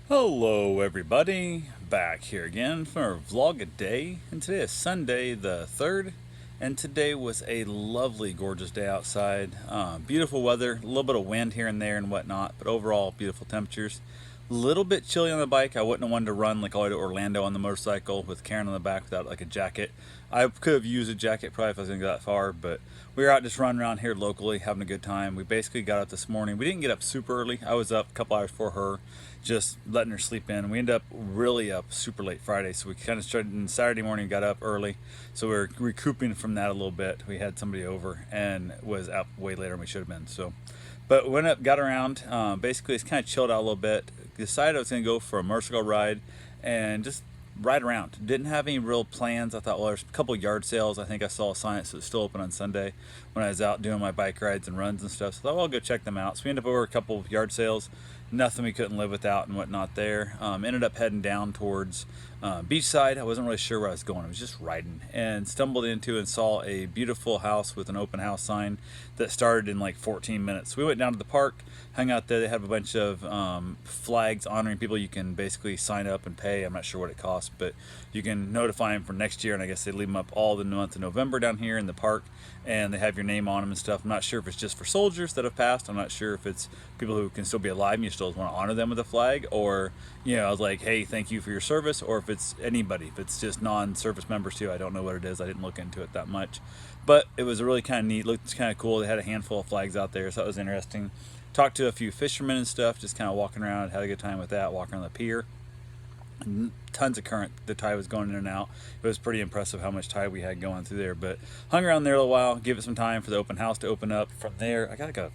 Hello everybody, back here again for our vlog a day, and today is Sunday the 3rd, and today was a lovely gorgeous day outside. Beautiful weather, a little bit of wind here and there and whatnot, but overall beautiful temperatures. A little bit chilly on the bike. I wouldn't have wanted to run like all the way to Orlando on the motorcycle with Karen on the back without like a jacket. I could have used a jacket probably if I was going to go that far, but we were out just running around here locally having a good time. We basically got up this morning. We didn't get up super early. I was up a couple hours before her, just letting her sleep in. We ended up really up super late Friday, so we kind of started in Saturday morning, got up early, so we were recouping from that a little bit. We had somebody over and was up way later than we should have been. So, but we went up, got around. Basically, it's kind of chilled out a little bit. Decided I was going to go for a motorcycle ride and just ride around. Didn't have any real plans. I thought, well, there's a couple yard sales. I think I saw a sign that said it's still open on Sunday when I was out doing my bike rides and runs and stuff. So I thought, well, I'll go check them out. So we ended up over a couple yard sales. Nothing we couldn't live without and whatnot there. Ended up heading down towards Beachside. I wasn't really sure where I was going. I was just riding and stumbled into and saw a beautiful house with an open house sign that started in like 14 minutes. We went down to the park, hung out there. They have a bunch of flags honoring people. You can basically sign up and pay. I'm not sure what it costs, but you can notify them for next year. And I guess they leave them up all the month of November down here in the park, and they have your name on them and stuff. I'm not sure if it's just for soldiers that have passed. I'm not sure if it's people who can still be alive and you still want to honor them with a flag, or I was like, hey, thank you for your service, or if it's anybody, if it's just non-service members too. I don't know what it is. I didn't look into it that much, but it was really kind of neat. Looked kind of cool. They had a handful of flags out there, so that was interesting. Talked to a few fishermen and stuff, just kind of walking around. Had a good time with that, walking on the pier. Tons of current. The tide was going in and out. It was pretty impressive how much tide we had going through there, but hung around there a little while, give it some time for the open house to open up. From there, I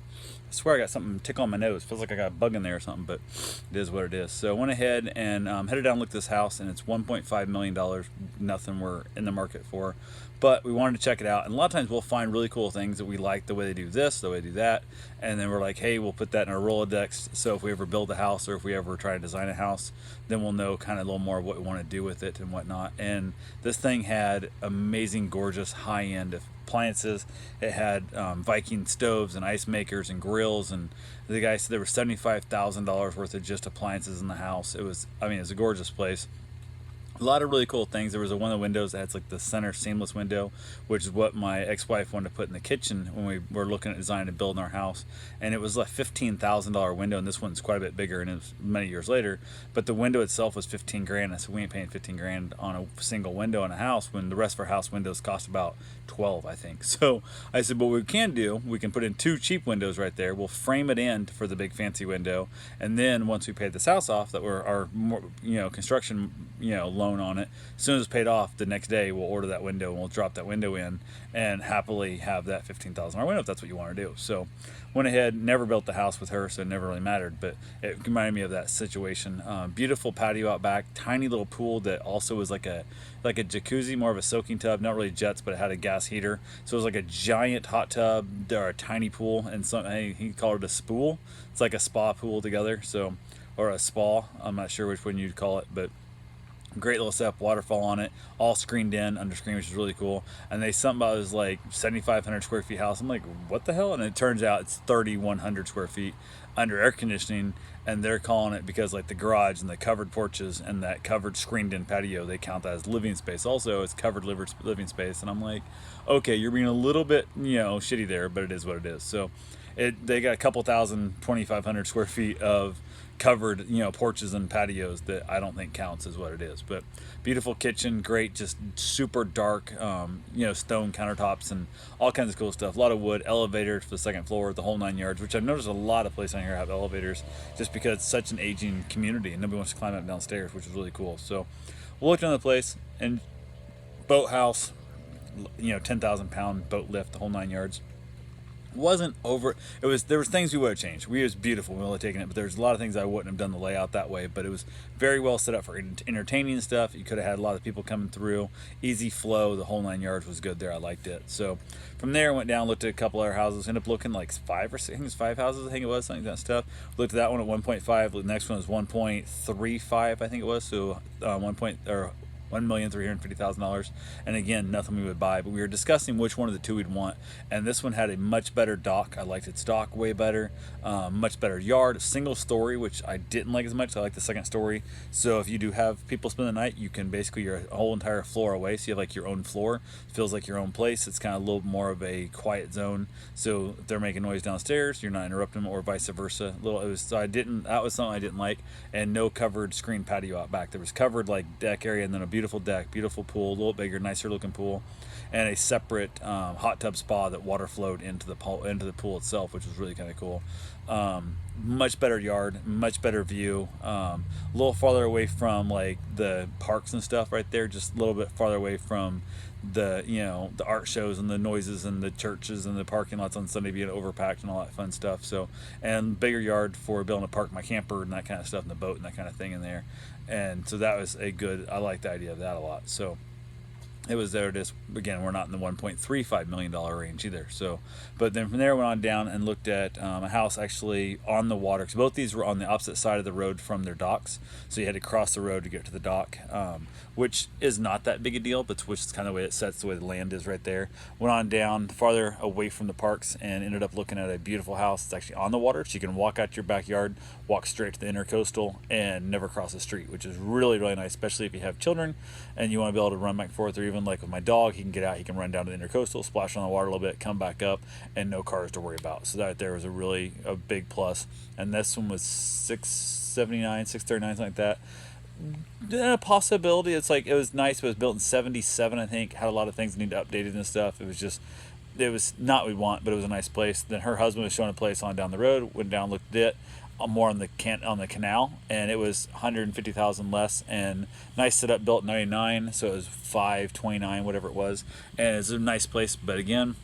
swear I got something tickle on my nose. Feels like I got a bug in there or something, but it is what it is. So I went ahead and headed down and looked at this house, and it's $1.5 million. Nothing we're in the market for, but we wanted to check it out. And a lot of times we'll find really cool things that we like, the way they do this, the way they do that, and then we're like, hey, we'll put that in our Rolodex, so if we ever build a house or if we ever try to design a house, then we'll know kind of a little more of what we want to do with it and whatnot. And this thing had amazing, gorgeous, high-end appliances. It had Viking stoves and ice makers and grills, and the guy said there was $75,000 worth of just appliances in the house. It was a gorgeous place. A lot of really cool things. There was one of the windows that has like the center seamless window, which is what my ex-wife wanted to put in the kitchen when we were looking at designing and building our house. And it was a $15,000 window, and this one's quite a bit bigger, and it was many years later. But the window itself was 15 grand. I said, we ain't paying 15 grand on a single window in a house when the rest of our house windows cost about 12, I think. So I said, but what we can do, we can put in two cheap windows right there. We'll frame it in for the big fancy window, and then once we pay this house off, that we're our construction loan on it, as soon as it's paid off, the next day we'll order that window and we'll drop that window in and happily have that $15,000 window if that's what you want to do. So went ahead, never built the house with her, so it never really mattered, but it reminded me of that situation. Beautiful patio out back, tiny little pool that also was like a jacuzzi, more of a soaking tub, not really jets, but it had a gas heater, so it was like a giant hot tub or a tiny pool, and he called it a spool. It's like a spa pool together, so, or a spa, I'm not sure which one you'd call it, but great little setup, waterfall on it, all screened in under screen, which is really cool. And something about it was like 7,500 square feet house. I'm like, what the hell? And it turns out it's 3,100 square feet under air conditioning, and they're calling it because like the garage and the covered porches and that covered screened in patio, they count that as living space. Also, it's covered living space, and I'm like, okay, you're being a little bit shitty there, but it is what it is. So they got a couple thousand, 2,500 square feet of covered porches and patios that I don't think counts as what it is. But beautiful kitchen, great, just super dark stone countertops and all kinds of cool stuff. A lot of wood, elevators for the second floor, the whole 9 yards, which I've noticed a lot of places on here have elevators just because it's such an aging community and nobody wants to climb up downstairs, which is really cool. So we looked on the place, and boathouse, 10,000 pound boat lift, the whole 9 yards. Wasn't over. There was things we would have changed. It was beautiful. We would have taken it, but there's a lot of things I wouldn't have done the layout that way. But it was very well set up for entertaining stuff. You could have had a lot of people coming through. Easy flow. The whole 9 yards was good there. I liked it. So from there, I went down, looked at a couple other houses. Ended up looking like five or six. I think it was five houses. I think it was something like that stuff. Looked at that one at 1.5. The next one was 1.35. I think it was. So 1. $1,350,000. And again, nothing we would buy, but we were discussing which one of the two we'd want. And this one had a much better dock. I liked its dock way better, much better yard, single story, which I didn't like as much. I like the second story. So if you do have people spend the night, you can basically, your whole entire floor away. So you have like your own floor, it feels like your own place. It's kind of a little more of a quiet zone. So if they're making noise downstairs, you're not interrupting them, or vice versa. That was something I didn't like. And no covered screen patio out back. There was covered like deck area, and then a beautiful deck, beautiful pool, a little bigger, nicer looking pool, and a separate hot tub spa that water flowed into the pool itself, which was really kind of cool. Much better yard, much better view. A little farther away from like the parks and stuff right there, just a little bit farther away from the art shows and the noises and the churches and the parking lots on Sunday being overpacked and all that fun stuff. So, and bigger yard for being able to park my camper and that kind of stuff, and the boat and that kind of thing in there. And so that was I like the idea of that a lot. So it was there. Just again, we're not in the $1.35 million range either. So, but then from there, went on down and looked at a house actually on the water, because both these were on the opposite side of the road from their docks. So you had to cross the road to get to the dock, which is not that big a deal, but which is kind of the way it sets, the way the land is right there. Went on down farther away from the parks and ended up looking at a beautiful house. It's actually on the water, so you can walk out your backyard, walk straight to the intercoastal, and never cross the street, which is really, really nice, especially if you have children and you want to be able to run back and forth, or even like with my dog, he can get out, he can run down to the intercoastal, splash on the water a little bit, come back up, and no cars to worry about. So that there was a big plus. And this one was $679, $639, something like that. A possibility. It's like, it was nice, but it was built in 77, I think. Had a lot of things that need updated and stuff. It was not what we want, but it was a nice place. Then her husband was showing a place on down the road, went down, looked at it, more on the canal, and it was $150,000 less, and nice setup, built in 99, so it was $529, whatever it was. And it's a nice place, but again,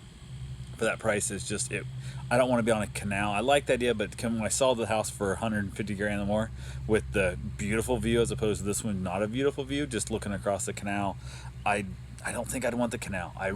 for that price, it's just it. I don't want to be on a canal. I like the idea, but when I saw the house for 150 grand or more with the beautiful view, as opposed to this one, not a beautiful view, just looking across the canal, I don't think I'd want the canal. I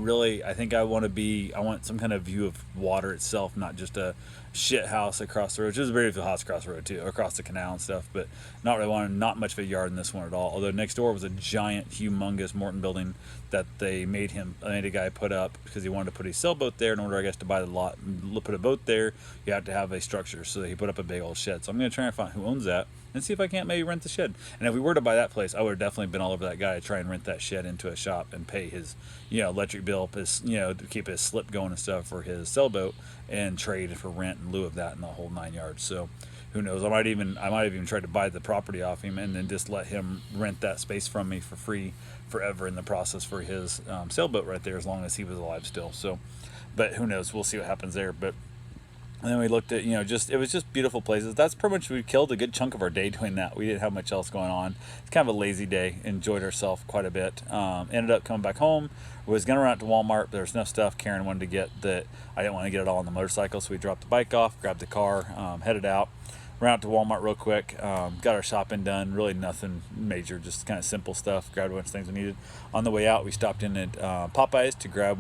think I want some kind of view of water itself, not just a shit house across the road. Which is a very beautiful house across the road too, across the canal and stuff, but not much of a yard in this one at all. Although next door was a giant, humongous Morton building that they made a guy put up because he wanted to put a sailboat there. In order, I guess, to buy the lot and put a boat there, you have to have a structure. So he put up a big old shed. So I'm going to try and find who owns that and see if I can't maybe rent the shed. And if we were to buy that place, I would have definitely been all over that guy to try and rent that shed into a shop and pay his, electric bill, his, to keep his slip going and stuff for his sailboat, and trade for rent in lieu of that in the whole 9 yards. So who knows? I might have even tried to buy the property off him and then just let him rent that space from me for free forever in the process for his sailboat right there, as long as he was alive still. So, but who knows? We'll see what happens there. But and then we looked at, it was just beautiful places. That's pretty much, we killed a good chunk of our day doing that. We didn't have much else going on. It's kind of a lazy day. Enjoyed ourselves quite a bit. Ended up coming back home. Was going to run out to Walmart, but there was enough stuff Karen wanted to get that I didn't want to get it all on the motorcycle. So we dropped the bike off, grabbed the car, headed out. Ran out to Walmart real quick, got our shopping done. Really nothing major, just kind of simple stuff. Grabbed a bunch of things we needed. On the way out, we stopped in at Popeyes to grab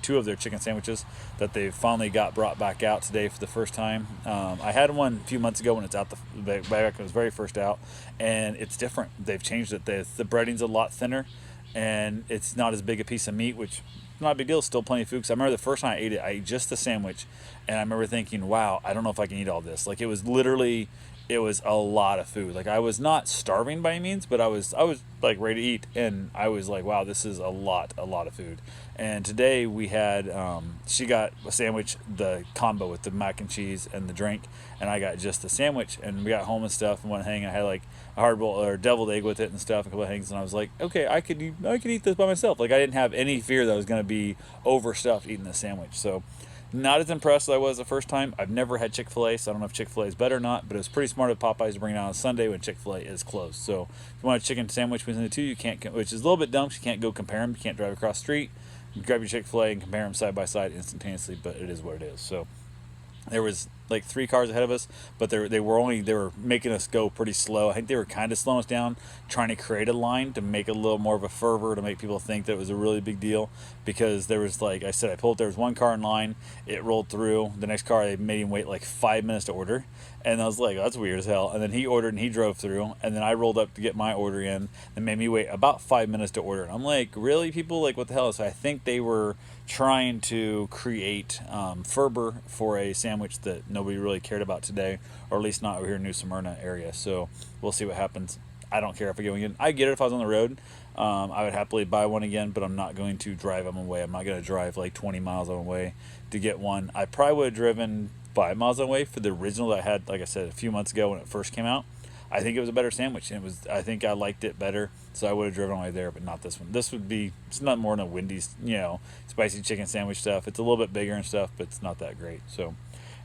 two of their chicken sandwiches that they finally got brought back out today for the first time. I had one a few months ago when it's out back when it was very first out, and it's different. They've changed it. The breading's a lot thinner, and it's not as big a piece of meat, which not a big deal, still plenty of food. Cause I remember the first time I ate just the sandwich, and I remember thinking, wow, I don't know if I can eat all this. Like, it was a lot of food. Like, I was not starving by any means, but I was like ready to eat, and I was like, wow, this is a lot of food. And today we had, she got a sandwich, the combo with the mac and cheese and the drink, and I got just the sandwich. And we got home and stuff and went hang. I had like a hard boiled or deviled egg with it and stuff, a couple of things, and I was like, okay, I could eat this by myself. Like, I didn't have any fear that I was going to be overstuffed eating the sandwich. So not as impressed as I was the first time. I've never had Chick-fil-A, so I don't know if Chick-fil-A is better or not, but it was pretty smart of Popeyes to bring it out on Sunday when Chick-fil-A is closed. So if you want a chicken sandwich between the two, you can't, which is a little bit dumb, you can't go compare them. You can't drive across the street, you grab your Chick-fil-A and compare them side by side instantaneously, but it is what it is. So there was like 3 cars ahead of us, but they were making us go pretty slow. I think they were kind of slowing us down, trying to create a line to make it a little more of a fervor, to make people think that it was a really big deal. Because there was, like I said, I pulled up, there was 1 car in line, it rolled through. The next car, they made him wait like 5 minutes to order, and I was like, oh, that's weird as hell. And then he ordered and he drove through, and then I rolled up to get my order in, and made me wait about 5 minutes to order. And I'm like, really, people, like, what the hell? So I think they were trying to create fervor for a sandwich that nobody really cared about today, or at least not over here in New Smyrna area. So we'll see what happens. I don't care if I go again. I get it if I was on the road. I would happily buy one again, but I'm not going to drive them away. I'm not going to drive like 20 miles on the way to get one. I probably would have driven 5 miles away for the original that I had, like I said, a few months ago when it first came out. I think it was a better sandwich, and I think I liked it better, so I would have driven all the way there, but not this one. This would be, it's not more than a Wendy's, spicy chicken sandwich stuff. It's a little bit bigger and stuff, but it's not that great. So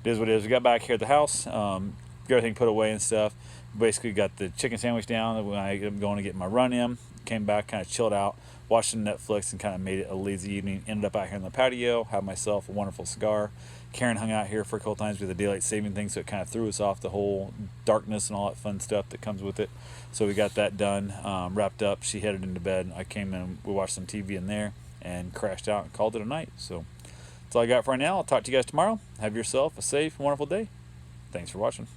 it is what it is. We got back here at the house, got everything put away and stuff. Basically got the chicken sandwich down when I'm going to get my run in. Came back, kind of chilled out, watched some Netflix, and kind of made it a lazy evening. Ended up out here in the patio, had myself a wonderful cigar. Karen hung out here for a couple times with the daylight saving thing, so it kind of threw us off the whole darkness and all that fun stuff that comes with it. So we got that done, wrapped up. She headed into bed. I came in, we watched some TV in there, and crashed out and called it a night. So that's all I got for right now. I'll talk to you guys tomorrow. Have yourself a safe, wonderful day. Thanks for watching.